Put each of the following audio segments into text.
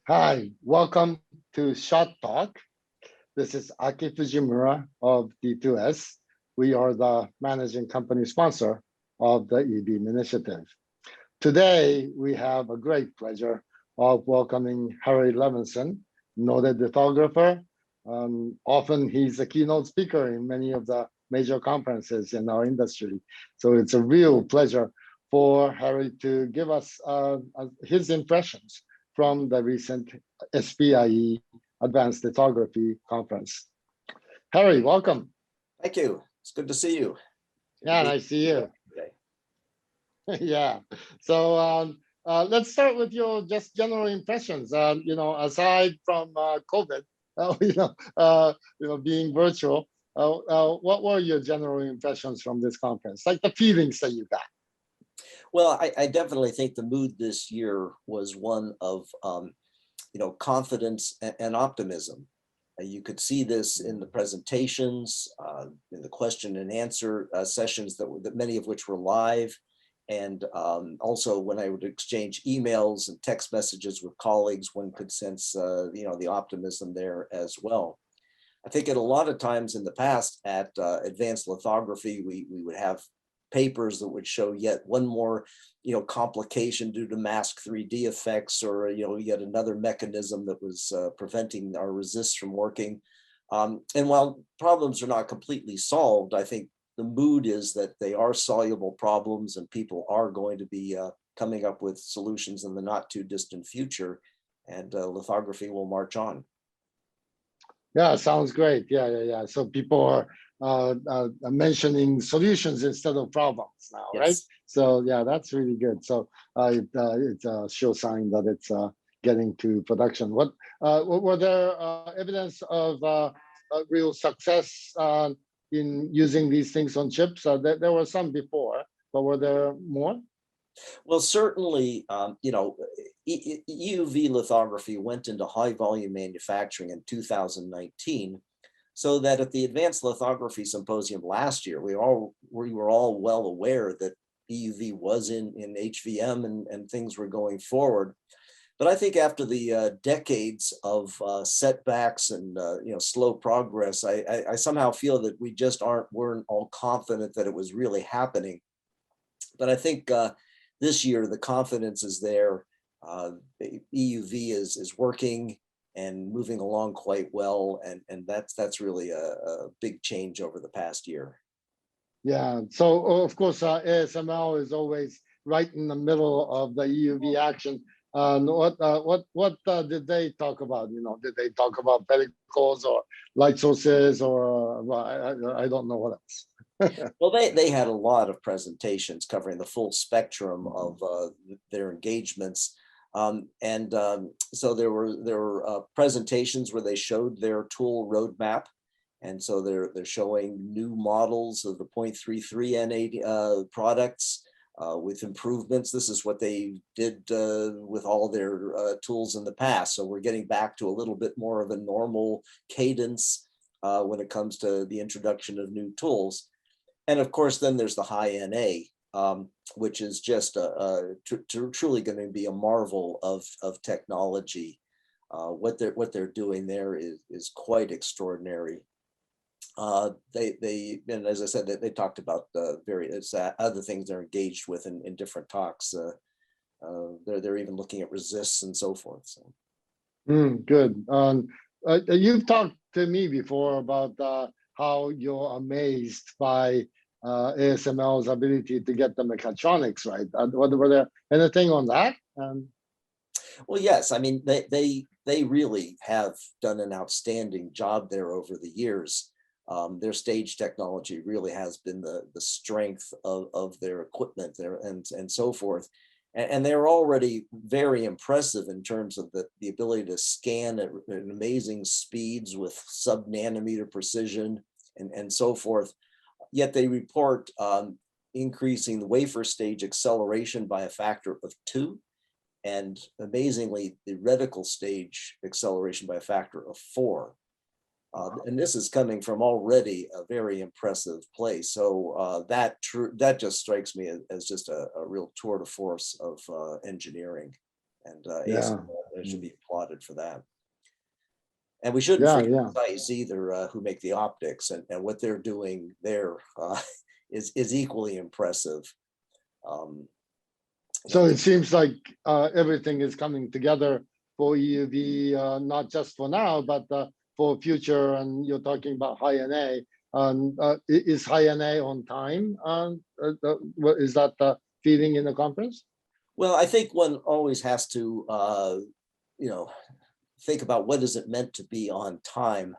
Hi, welcome to Shot Talk. This is Aki Fujimura of D2S. We are the managing company sponsor of the eBeam initiative. Today, we have a great pleasure of welcoming Harry Levinson, noted lithographer. Often he's a keynote speaker in many of the major conferences in our industry. So it's a real pleasure for Harry to give us his impressions from the recent SPIE Advanced Lithography Conference. Harry, welcome. Thank you. It's good to see you. Yeah, nice to see you. Yeah. So let's start with your just general impressions. Aside from COVID, being virtual, what were your general impressions from this conference? Like the feelings that you got. Well, I definitely think the mood this year was one of, confidence and optimism. You could see this in the presentations, in the question and answer sessions that many of which were live. And also when I would exchange emails and text messages with colleagues, one could sense, the optimism there as well. I think at a lot of times in the past at advanced lithography, we would have papers that would show yet one more, complication due to mask 3D effects, or yet another mechanism that was preventing our resists from working. And while problems are not completely solved, I think the mood is that they are soluble problems, and people are going to be coming up with solutions in the not too distant future, and lithography will march on. Yeah, sounds great. Yeah. So people are mentioning solutions instead of problems now, yes. Right? So yeah, that's really good. So it's a sure sign that it's getting to production. What were there evidence of real success in using these things on chips? There were some before, but were there more? Well, certainly, EUV lithography went into high volume manufacturing in 2019, so that at the Advanced Lithography Symposium last year, we were all well aware that EUV was in HVM and things were going forward. But I think after the decades of setbacks and slow progress, I somehow feel that we just weren't all confident that it was really happening. But I think this year the confidence is there. EUV is working and moving along quite well, and that's really a big change over the past year. Yeah. So of course ASML is always right in the middle of the EUV action. What did they talk about? Did they talk about pellicles or light sources, or I don't know what else? Well, they had a lot of presentations covering the full spectrum of their engagements. So there were presentations where they showed their tool roadmap. And so they're showing new models of the 0.33 N8 products with improvements. This is what they did with all their tools in the past. So we're getting back to a little bit more of a normal cadence when it comes to the introduction of new tools. And of course, then there's the high NA, which is just truly going to be a marvel of technology. What they're doing there is quite extraordinary. And as I said, they talked about various other things they're engaged with in different talks. They're even looking at resists and so forth. So. Good. You've talked to me before about how you're amazed by ASML's ability to get the mechatronics right. Were there anything on that? Well, yes. I mean, they really have done an outstanding job there over the years. Their stage technology really has been the strength of their equipment there and so forth. And they're already very impressive in terms of the ability to scan at amazing speeds with sub-nanometer precision and so forth. Yet they report increasing the wafer stage acceleration by a factor of 2, and amazingly, the reticle stage acceleration by a factor of 4. And this is coming from already a very impressive place. So that just strikes me as just a real tour de force of engineering, and Yeah. ASML should be applauded for that. And we shouldn't Yeah, forget yeah. SPIE either, who make the optics, and what they're doing there is equally impressive. So it seems like everything is coming together for EUV, not just for now, but for future. And you're talking about high NA. Is high NA on time? Is that the feeling in the conference? Well, I think one always has to, think about what is it meant to be on time.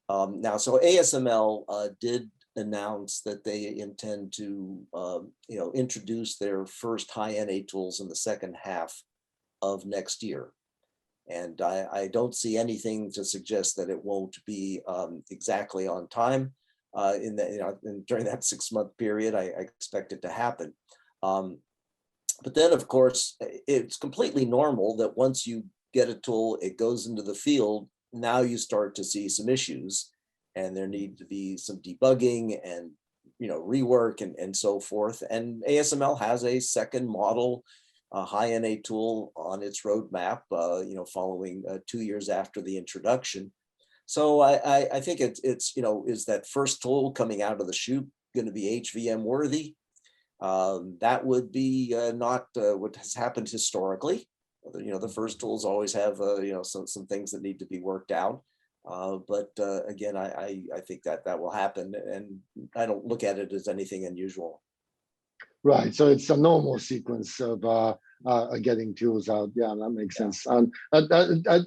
Now, so ASML did announce that they intend to, introduce their first high NA tools in the second half of next year. And I don't see anything to suggest that it won't be exactly on time. During that 6-month period, I expect it to happen. But then, of course, it's completely normal that once you get a tool, it goes into the field. Now you start to see some issues, and there need to be some debugging and rework and so forth. And ASML has a second model high NA tool on its roadmap, following 2 years after the introduction. So I think it's is that first tool coming out of the chute going to be HVM worthy? That would be not what has happened historically. The first tools always have some things that need to be worked out. But again, I think that will happen, and I don't look at it as anything unusual. Right. So it's a normal sequence of getting tools out. Yeah, that makes sense.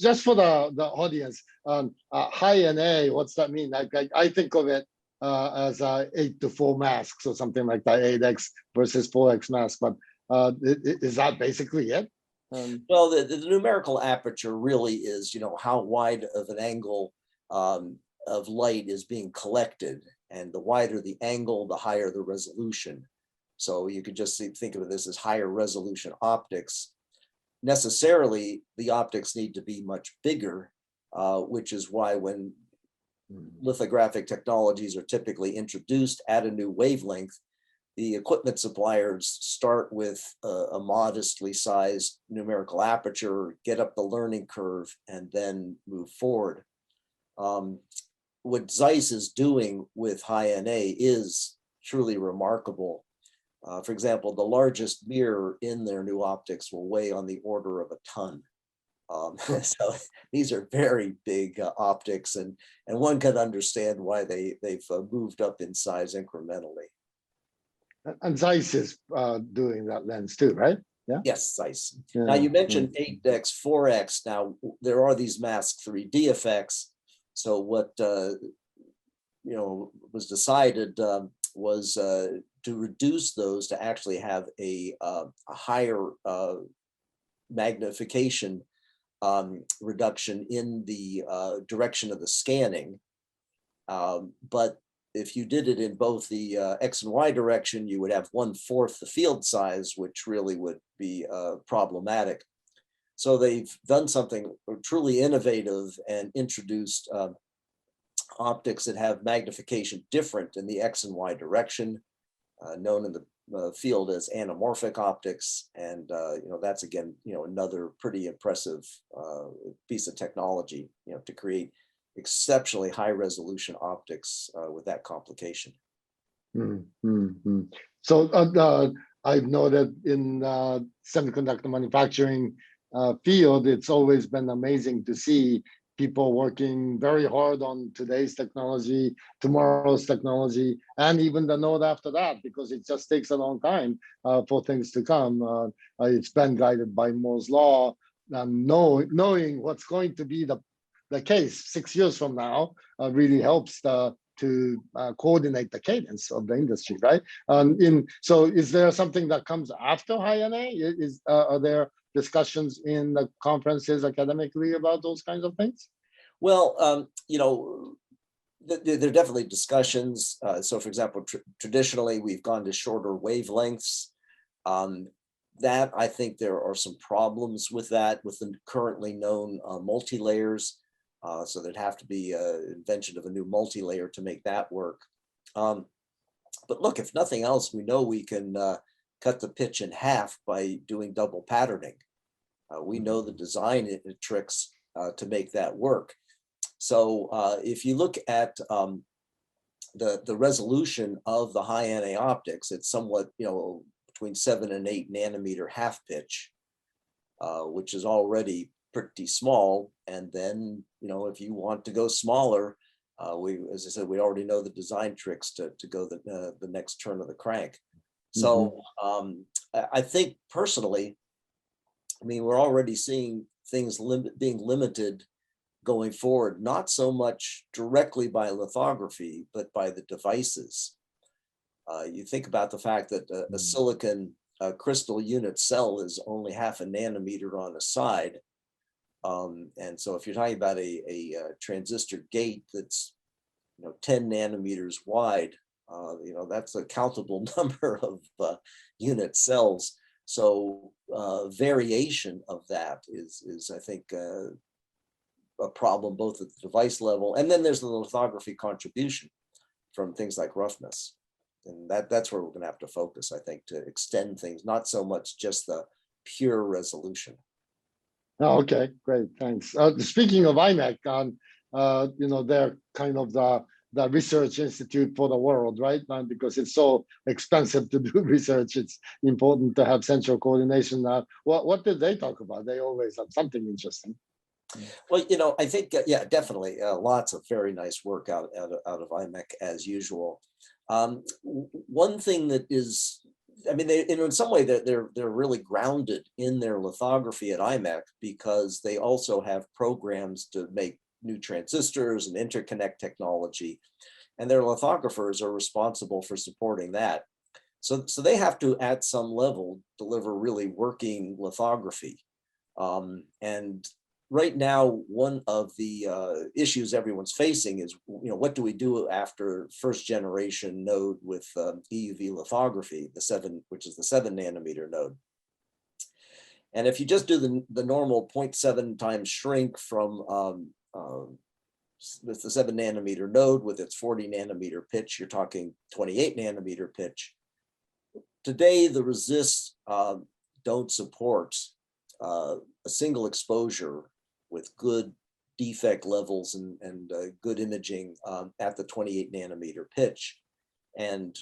Just for the audience, high NA, what's that mean? I think of it as 8-4 masks or something like that, 8x versus 4x mask. But is that basically it? Well, the numerical aperture really is, how wide of an angle of light is being collected, and the wider the angle, the higher the resolution. So you could just think of this as higher resolution optics. Necessarily, the optics need to be much bigger, which is why when lithographic technologies are typically introduced at a new wavelength, the equipment suppliers start with a modestly sized numerical aperture, get up the learning curve, and then move forward. What ZEISS is doing with high NA is truly remarkable. For example, the largest mirror in their new optics will weigh on the order of a ton. So these are very big optics, and one can understand why they've moved up in size incrementally. And ZEISS is doing that lens too, right? Yeah. Yes, ZEISS. Yeah. Now you mentioned 8x, 4x. Now there are these mask 3D effects. So what was decided was to reduce those to actually have a higher magnification reduction in the direction of the scanning. But if you did it in both the X and Y direction, you would have 1/4 the field size, which really would be problematic. So they've done something truly innovative and introduced optics that have magnification different in the X and Y direction, known in the field as anamorphic optics. And that's again, another pretty impressive piece of technology, to create exceptionally high resolution optics with that complication. So I know that in semiconductor manufacturing field, it's always been amazing to see people working very hard on today's technology, tomorrow's technology, and even the node after that, because it just takes a long time for things to come. It's been guided by Moore's law, and knowing what's going to be the case 6 years from now really helps to coordinate the cadence of the industry, right? So is there something that comes after high NA? Are there discussions in the conferences academically about those kinds of things? Well, there are definitely discussions. So for example, traditionally, we've gone to shorter wavelengths. That I think there are some problems with that, with the currently known multi-layers. So there'd have to be an invention of a new multi-layer to make that work. But look, if nothing else, we know we can cut the pitch in half by doing double patterning. We know the design tricks to make that work. So if you look at the resolution of the high NA optics, it's somewhat, between 7 and 8 nanometer half pitch, which is already pretty small. And then, if you want to go smaller, as I said, we already know the design tricks to go the next turn of the crank. So I think personally, we're already seeing things being limited going forward, not so much directly by lithography, but by the devices. You think about the fact that a silicon crystal unit cell is only 0.5 nanometer on a side. And so if you're talking about a transistor gate that's 10 nanometers wide, that's a countable number of unit cells. So variation of that is I think, a problem both at the device level, and then there's the lithography contribution from things like roughness. And that's where we're going to have to focus, I think, to extend things, not so much just the pure resolution. Oh, okay, great, thanks. Speaking of Imec, they're kind of the research institute for the world, right? Because it's so expensive to do research, it's important to have central coordination. What did they talk about? They always have something interesting. Well, I think, yeah, definitely lots of very nice work out of Imec as usual. One thing that is, in some way they're really grounded in their lithography at Imec, because they also have programs to make new transistors and interconnect technology, and their lithographers are responsible for supporting that. So they have to, at some level, deliver really working lithography. And right now, one of the issues everyone's facing is, what do we do after first generation node with EUV lithography, which is the 7 nanometer node. And if you just do the normal 0.7 times shrink from with the 7 nanometer node with its 40 nanometer pitch, you're talking 28 nanometer pitch. Today, the resists don't support a single exposure with good defect levels and good imaging at the 28 nanometer pitch. And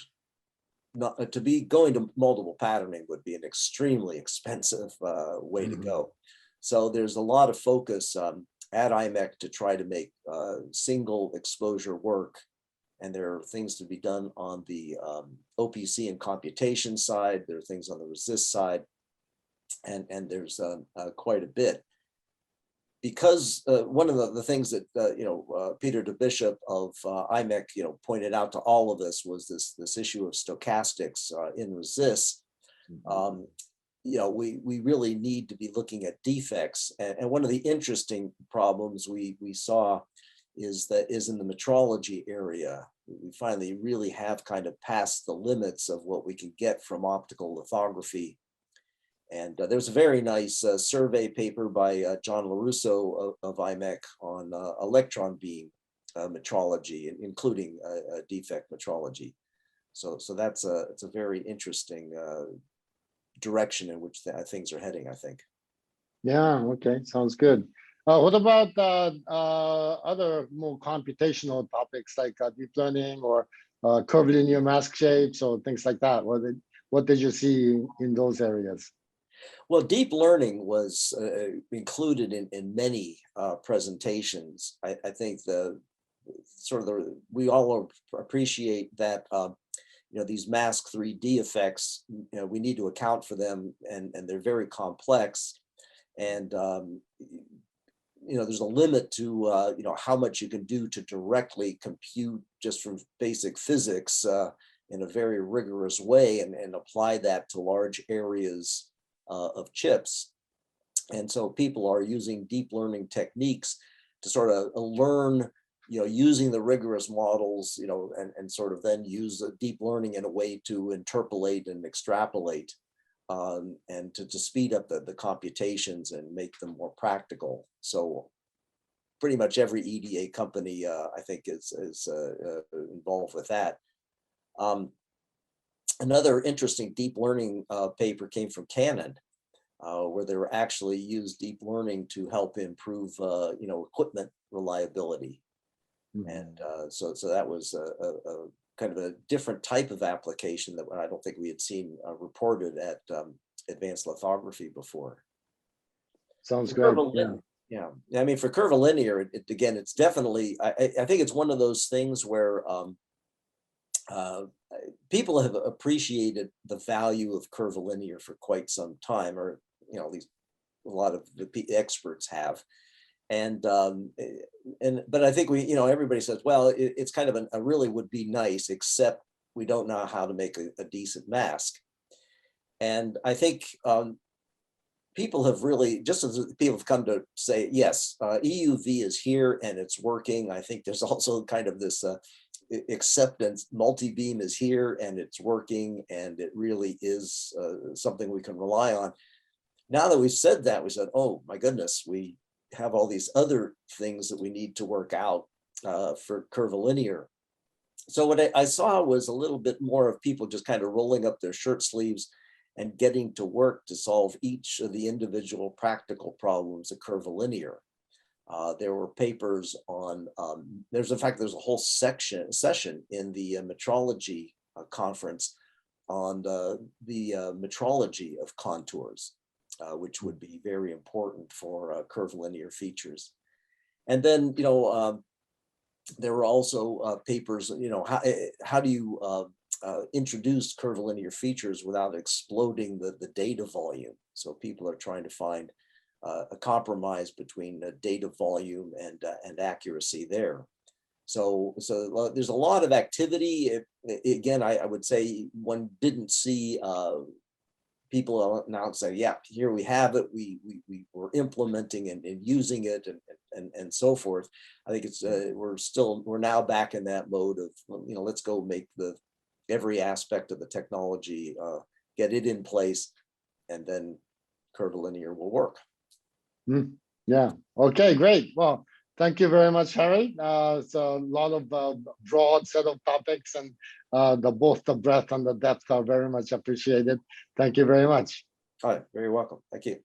to be going to multiple patterning would be an extremely expensive way to go. So there's a lot of focus at Imec to try to make single exposure work. And there are things to be done on the OPC and computation side. There are things on the resist side. And there's quite a bit. Because one of the things that Peter DeBishop of Imec pointed out to all of us was this issue of stochastics in resists. We really need to be looking at defects, and one of the interesting problems we saw is in the metrology area. We finally really have kind of passed the limits of what we can get from optical lithography. And there's a very nice survey paper by John LaRusso of Imec on electron beam metrology, including defect metrology. So it's a very interesting direction in which things are heading, I think. Yeah, okay, sounds good. What about other more computational topics like deep learning or curvilinear mask shapes or things like that? What did you see in those areas? Well, deep learning was included in many presentations. I think we all appreciate that these mask 3D effects, we need to account for them, and they're very complex. And there's a limit to how much you can do to directly compute just from basic physics in a very rigorous way and apply that to large areas of chips. And so people are using deep learning techniques to sort of learn, using the rigorous models, and sort of then use deep learning in a way to interpolate and extrapolate, and to speed up the computations and make them more practical. So pretty much every EDA company, I think, is involved with that. Another interesting deep learning paper came from Canon, where they were actually used deep learning to help improve, equipment reliability. And so that was a kind of a different type of application that I don't think we had seen reported at Advanced Lithography before. Sounds great. Yeah, I mean, for curvilinear, again, it's definitely, I think it's one of those things where people have appreciated the value of curvilinear for quite some time, or at least a lot of the experts have. And but I think everybody says, well, it's kind of a really would be nice, except we don't know how to make a decent mask. And I think people have really, just as people have come to say, yes, EUV is here and it's working. I think there's also kind of this acceptance, multi-beam is here and it's working, and it really is something we can rely on. Now that we've said that, we said, oh my goodness, we have all these other things that we need to work out for curvilinear. So what I saw was a little bit more of people just kind of rolling up their shirt sleeves and getting to work to solve each of the individual practical problems of curvilinear. There were papers on, there's a whole session in the metrology conference on the metrology of contours, which would be very important for curvilinear features. And then, there were also papers, how do you introduce curvilinear features without exploding the data volume? So people are trying to find a compromise between data volume and accuracy there. So there's a lot of activity. Again, I would say one didn't see people now say, yeah, here we have it. We were implementing and using it and so forth. I think it's we're now back in that mode of, let's go make every aspect of the technology, get it in place, and then curvilinear will work. Yeah. Okay, great. Well, thank you very much, Harry. It's a lot of broad set of topics, and both the breadth and the depth are very much appreciated. Thank you very much. All right, very welcome. Thank you.